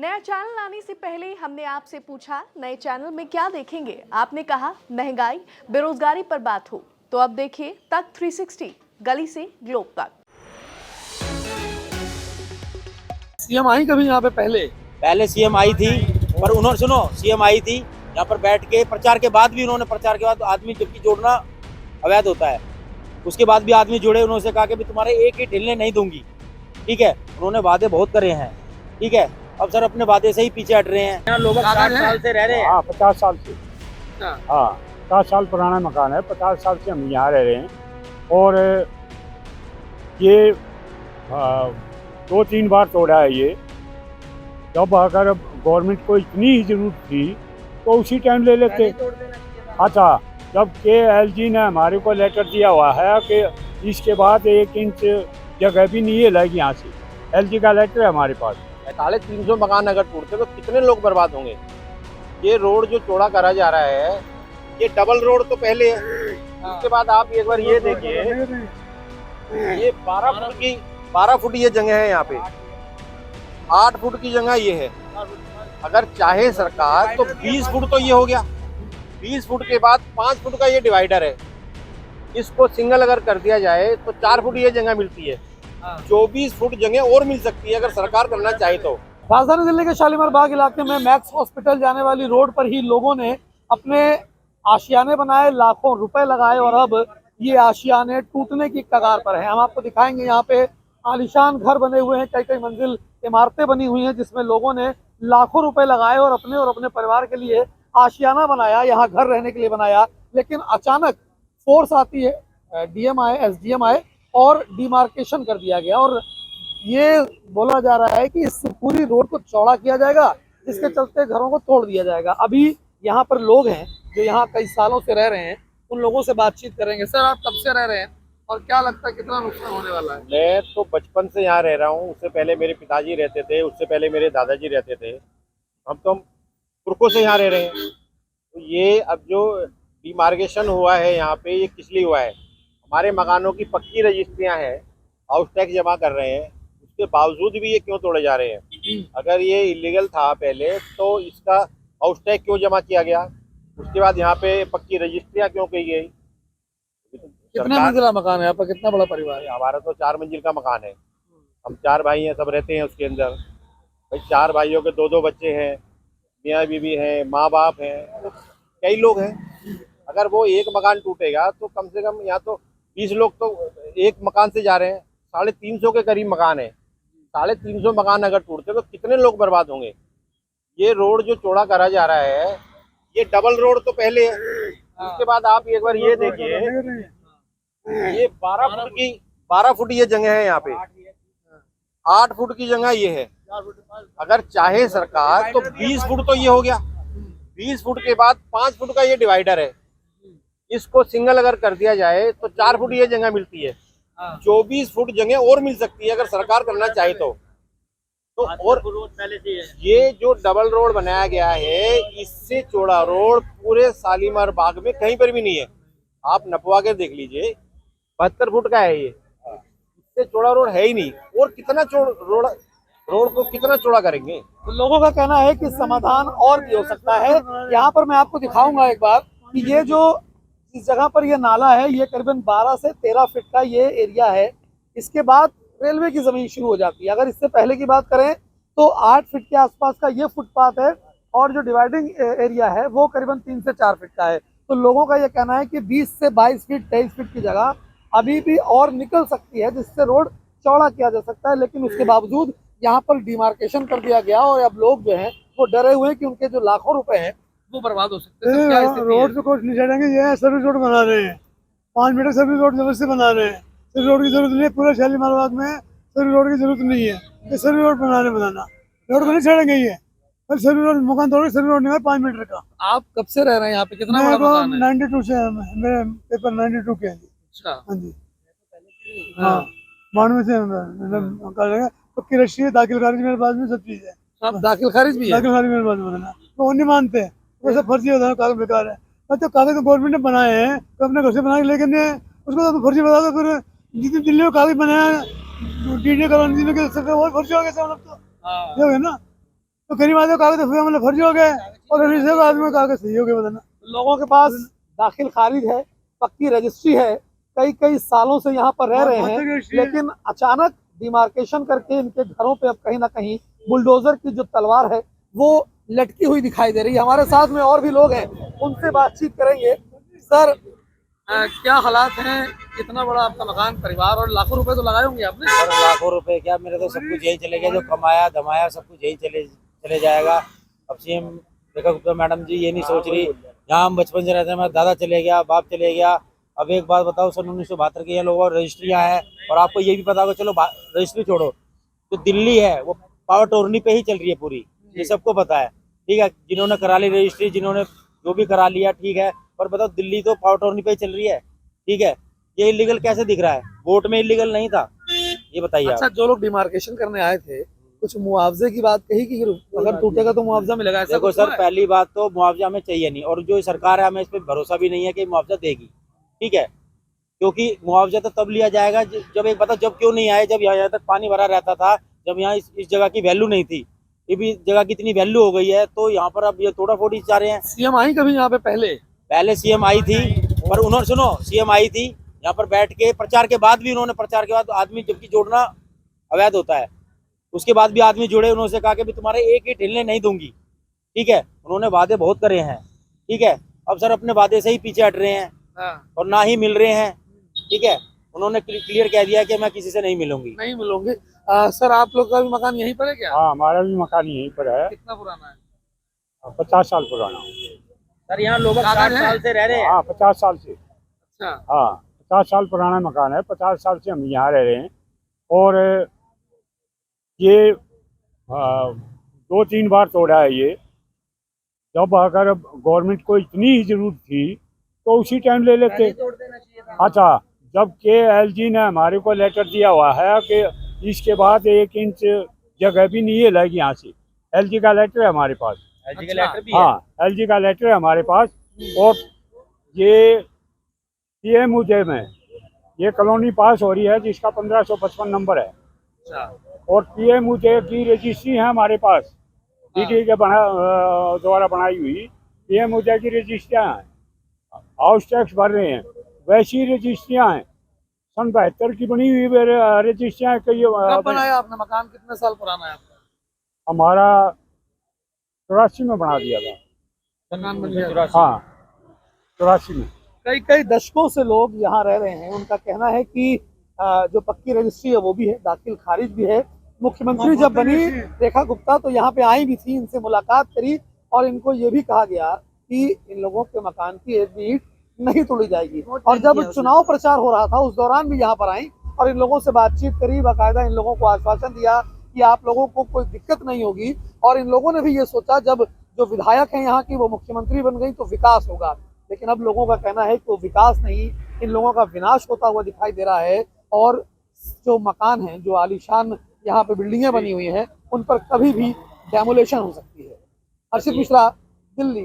नया चैनल आने से पहले हमने आपसे पूछा नए चैनल में क्या देखेंगे। आपने कहा महंगाई बेरोजगारी पर बात हो। तो अब देखिए तक 360 गली से ग्लोब तक। सीएम आई कभी यहाँ पे पहले सीएम आई थी, पर उन्होंने सुनो सीएम आई थी यहाँ पर बैठ के प्रचार के बाद भी उन्होंने प्रचार के बाद आदमी जबकि जोड़ना अवैध होता है, उसके बाद भी आदमी जुड़े। उन्होंने कहा कि भी तुम्हारे एक ही ढिलने नहीं दूंगी। ठीक है, उन्होंने वादे बहुत करे हैं। ठीक है, अब सर अपने वादे से ही पीछे हट रहे हैं। लोग 60 साल से रह रहे हैं। हाँ 50 साल से। हाँ 50 साल पुराना मकान है, 50 साल से हम यहाँ रह रहे हैं। और ये 2-3 बार तोड़ा है ये। जब अगर गवर्नमेंट को इतनी ही जरूरत थी तो उसी टाइम ले लेते। अच्छा, जब KLG ने हमारे को लेटर दिया हुआ है कि इसके बाद 1 इंच जगह भी नहीं है लगी यहाँ से, LG का लेटर है हमारे पास। 350 मकान अगर टूटते तो कितने लोग बर्बाद होंगे। ये रोड जो चौड़ा करा जा रहा है, ये डबल रोड तो पहले है। उसके बाद आप एक बार ये देखिए, ये 12 फुट ये जगह है, यहाँ पे 8 फुट की जगह ये है। अगर चाहे सरकार तो 20 फुट तो ये हो गया। 20 फुट के बाद 5 फुट का ये डिवाइडर है, इसको सिंगल अगर कर दिया जाए तो 4 फुट ये जगह मिलती है। 24 फुट जगह और मिल सकती है अगर सरकार करना चाहे तो। राजधानी दिल्ली के शालीमार बाग इलाके में मैक्स हॉस्पिटल जाने वाली रोड पर ही लोगों ने अपने आशियाने बनाए, लाखों रुपए लगाए और अब ये आशियाने टूटने की कगार पर है। हम आपको दिखाएंगे यहाँ पे आलीशान घर बने हुए हैं, कई मंजिल इमारतें बनी हुई हैं जिसमें लोगों ने लाखों रुपए लगाए और अपने परिवार के लिए आशियाना बनाया, यहाँ घर रहने के लिए बनाया। लेकिन अचानक फोर्स आती है, DM आए, SDM आए और डिमार्केशन कर दिया गया और ये बोला जा रहा है कि इस पूरी रोड को चौड़ा किया जाएगा, जिसके चलते घरों को तोड़ दिया जाएगा। अभी यहाँ पर लोग हैं जो यहाँ कई सालों से रह रहे हैं, उन लोगों से बातचीत करेंगे। सर, आप कब से रह रहे हैं और क्या लगता है कितना नुकसान होने वाला है? मैं तो बचपन से यहाँ रह रहा हूँ। उससे पहले मेरे पिताजी रहते थे, उससे पहले मेरे दादाजी रहते थे। हम तो पुरखों से यहाँ रह रहे हैं। तो ये अब जो डिमार्केशन हुआ है यहाँ पे, ये किस लिए हुआ है? हमारे मकानों की पक्की रजिस्ट्रियाँ हैं, हाउस टैक्स जमा कर रहे हैं, उसके बावजूद भी ये क्यों तोड़े जा रहे हैं? अगर ये इलीगल था पहले तो इसका हाउस टैक्स क्यों जमा किया गया? उसके बाद यहाँ पे पक्की रजिस्ट्रियाँ क्यों की गई? कितने मंजिला मकान है आपका? कितना बड़ा परिवार है? हमारा तो 4 मंजिल का मकान है। हम 4 भाई हैं, सब रहते हैं उसके अंदर। भाई 4 भाइयों के 2-2 बच्चे हैं, मियाँ बीवी हैं, माँ बाप हैं, तो कई लोग हैं। अगर वो एक मकान टूटेगा तो कम से कम यहाँ तो 20 लोग तो एक मकान से जा रहे हैं। 350 के करीब मकान है। 350 मकान अगर टूटते तो कितने लोग बर्बाद होंगे। ये रोड जो चौड़ा करा जा रहा है, ये डबल रोड तो पहले है। उसके बाद आप एक बार ये देखिए, ये 12 फुट ये जगह है, यहाँ पे 8 फुट की जगह ये है। अगर चाहे सरकार तो 20 फुट तो ये हो गया। 20 फुट के बाद 5 फुट का ये डिवाइडर है, इसको सिंगल अगर कर दिया जाए तो 4 फुट ये जगह मिलती है। 24 फुट जगह और मिल सकती है अगर सरकार करना चाहे तो। और ये जो डबल रोड बनाया गया है, इससे चौड़ा रोड पूरे शालीमार बाग में कहीं पर भी नहीं है। आप नपवा के देख लीजिए, 72 फुट का है ये। इससे चौड़ा रोड है ही नहीं। और कितना रोड को कितना चौड़ा करेंगे? तो लोगों का कहना है कि समाधान और भी हो सकता है। यहाँ पर मैं आपको दिखाऊंगा एक बार कि ये जो इस जगह पर ये नाला है, ये करीबन 12 से 13 फीट का ये एरिया है। इसके बाद रेलवे की जमीन शुरू हो जाती है। अगर इससे पहले की बात करें तो 8 फीट के आसपास का ये फुटपाथ है और जो डिवाइडिंग एरिया है वो करीबन 3 से 4 फीट का है। तो लोगों का ये कहना है कि 20 से 22 फीट 23 फीट की जगह अभी भी और निकल सकती है, जिससे रोड चौड़ा किया जा सकता है। लेकिन उसके बावजूद यहाँ पर डिमार्केशन कर दिया गया और अब लोग जो हैं वो डरे हुए हैं कि उनके जो लाखों रुपए हैं वो बर्बाद हो सकते हैं। रोड तो कुछ नहीं चढ़ेंगे, ये सर्विस रोड बना रहे हैं। 5 मीटर सर्विस रोड जबरदस्ती बना रहे हैं। सर्विस रोड की जरूरत नहीं है, पूरे शालीमार बाग में सर्विस रोड की जरूरत नहीं है। ये सर्विस रोड बनाना रोड को नहीं चढ़ेंगे। ये सर्विस रोड मकान तोड़, सर्विस रोड नहीं है 5 मीटर का। आप कब से रह रहे हैं यहाँ पे? कितना बड़ा मकान है? 92 से मेरे पेपर 92 के हैं। अच्छा, हाँ जी, हाँ 92 से मतलब पक्की रजिस्ट्री है, दाखिल खारिज मेरे पास में सब चीज है। आप दाखिल खारिज भी है? दाखिल खारिज मेरे पास में बताना तो वो नहीं मानते, वो सब फर्जी होता है, कागज बेकार है। तो कागज तो गवर्नमेंट ने बनाए हैं तो अपने घर से बना के लेकिन उसको तो फर्जी बता दो। फिर जितनी दिल्ली में कागज बनाया DD करवाने में वो फर्जी हो गया सब लोग, तो ये हो गया ना। तो गरीब आदमी कागज मतलब फर्जी हो गए और अमीर आदमी का कागज सही हो गए। बताना लोगों के पास दाखिल खारिज है, पक्की रजिस्ट्री है, कई कई सालों से यहाँ पर रह रहे हैं, लेकिन अचानक डिमार्केशन करके इनके घरों पे अब कहीं ना कहीं बुलडोजर की जो तलवार है वो लटकी हुई दिखाई दे रही है। हमारे साथ में और भी लोग हैं, उनसे बातचीत करेंगे। सर क्या हालात हैं? इतना बड़ा आपका मकान, परिवार, और लाखों रुपए तो लगाए होंगे आपने। और लाखों रुपए क्या, मेरे तो सब कुछ यही चले गया, जो कमाया धमाया सब कुछ यही चले जाएगा। अब सीएम रेखा गुप्ता मैडम जी ये नहीं सोच रही, यहाँ हम बचपन से रहते हैं, मेरा दादा चले गया, बाप चले गया। अब एक बात बताओ, सन 1972 के ये लोगों रजिस्ट्रियाँ हैं, और आपको ये भी पता होगा, चलो रजिस्ट्री छोड़ो, तो दिल्ली है वो पावर टोरनी पे ही चल रही है पूरी, ये सबको पता है। ठीक है, जिन्होंने करा ली रजिस्ट्री, जिन्होंने जो भी करा लिया, ठीक है, पर बताओ दिल्ली तो पावर टोरनी पे ही चल रही है। ठीक है, ये इलीगल कैसे दिख रहा है? वोट में इलीगल नहीं था, ये बताइए। अच्छा, जो लोग डिमार्केशन करने आए थे, कुछ मुआवजे की बात कही कि अगर टूटेगा तो मुआवजा मिलेगा? ऐसा देखो सर, पहली बात तो मुआवजा हमें चाहिए नहीं, और जो सरकार है हमें इस पर भरोसा भी नहीं है कि मुआवजा देगी। ठीक है, क्योंकि मुआवजा तो तब लिया जाएगा जब एक बता, जब क्यों नहीं आए, जब यहाँ तक पानी भरा रहता था, जब यहाँ इस जगह की वैल्यू नहीं थी, ये भी जगह की इतनी वैल्यू हो गई है, तो यहाँ पर अब ये तोड़ा फोड़ी चाह रहे हैं। सीएम आई कभी यहाँ पे? पहले सीएम आई थी, पर उन्होंने सुनो, सीएम आई थी यहाँ पर बैठ के, प्रचार के बाद भी उन्होंने, प्रचार के बाद आदमी जबकि जोड़ना अवैध होता है, उसके बाद भी आदमी जुड़े, उन्होंने कहा कि भी तुम्हारे एक ही हिलने नहीं दूंगी। ठीक है, उन्होंने वादे बहुत करे हैं। ठीक है, अब सर अपने वादे से ही पीछे हट रहे हैं और ना ही मिल रहे हैं। ठीक है, उन्होंने क्लियर कह दिया कि मैं किसी से नहीं मिलूंगी। सर आप लोग का भी मकान यहीं पर है क्या? हाँ, हमारा भी मकान यहीं पर है। कितना पुराना है? 50 साल पुराना। सर यहाँ लोग 60 साल से रह रहे हैं। हाँ, 50 साल से। अच्छा, हाँ, 50 साल पुराना मकान है, 50 साल से हम यहाँ रह रहे हैं। और ये 2-3 बार तोड़ा है ये। जब अगर गवर्नमेंट को इतनी ही जरूरत थी तो उसी टाइम ले लेते। अच्छा, जब KLG ने हमारे को लेटर दिया हुआ है कि इसके बाद 1 इंच जगह भी नहीं है लगी यहाँ से, LG का लेटर है हमारे पास। LG का लेटर भी है? हाँ, LG का लेटर है हमारे पास। और ये PM उदय में ये कॉलोनी पास हो रही है जिसका 1555 नंबर है। और PM उदय की रजिस्ट्री है हमारे पास, DD के द्वारा बनाई हुई PM उदय की रजिस्ट्रियाँ हैं। हाउस टैक्स भर रहे हैं, वैसी रजिस्ट्रियाँ हैं। सन 72 की बनी हुई रजिस्ट्रियाँ हैं। कब बनाया आपने मकान? कितने साल पुराना है आपका? हमारा 84 में बना दिया था। मकान बन गया? हाँ, 84 में। कई दशकों से लोग यहाँ रह रहे हैं। उनका कहना है कि जो पक्की रजिस्ट्री है वो भी है, दाखिल खारिज भी है। मुख्यमंत्री जब बनी रेखा गुप्ता तो यहाँ पे आई भी थी, इनसे मुलाकात करी और इनको ये भी कहा गया कि इन लोगों के मकान की एक भी ईंट नहीं तोड़ी जाएगी। और जब चुनाव प्रचार हो रहा था उस दौरान भी यहाँ पर आई और इन लोगों से बातचीत करी, बाकायदा इन लोगों को आश्वासन दिया कि आप लोगों को कोई दिक्कत नहीं होगी। और इन लोगों ने भी ये सोचा जब जो विधायक हैं यहाँ की वो मुख्यमंत्री बन गई तो विकास होगा, लेकिन अब लोगों का कहना है कि वो विकास नहीं, इन लोगों का विनाश होता हुआ दिखाई दे रहा है। और जो मकान हैं, जो आलीशान यहाँ पे बिल्डिंगें बनी हुई हैं, उन पर कभी भी डेमोलेशन हो सकती है। अर्षित मिश्रा, दिल्ली।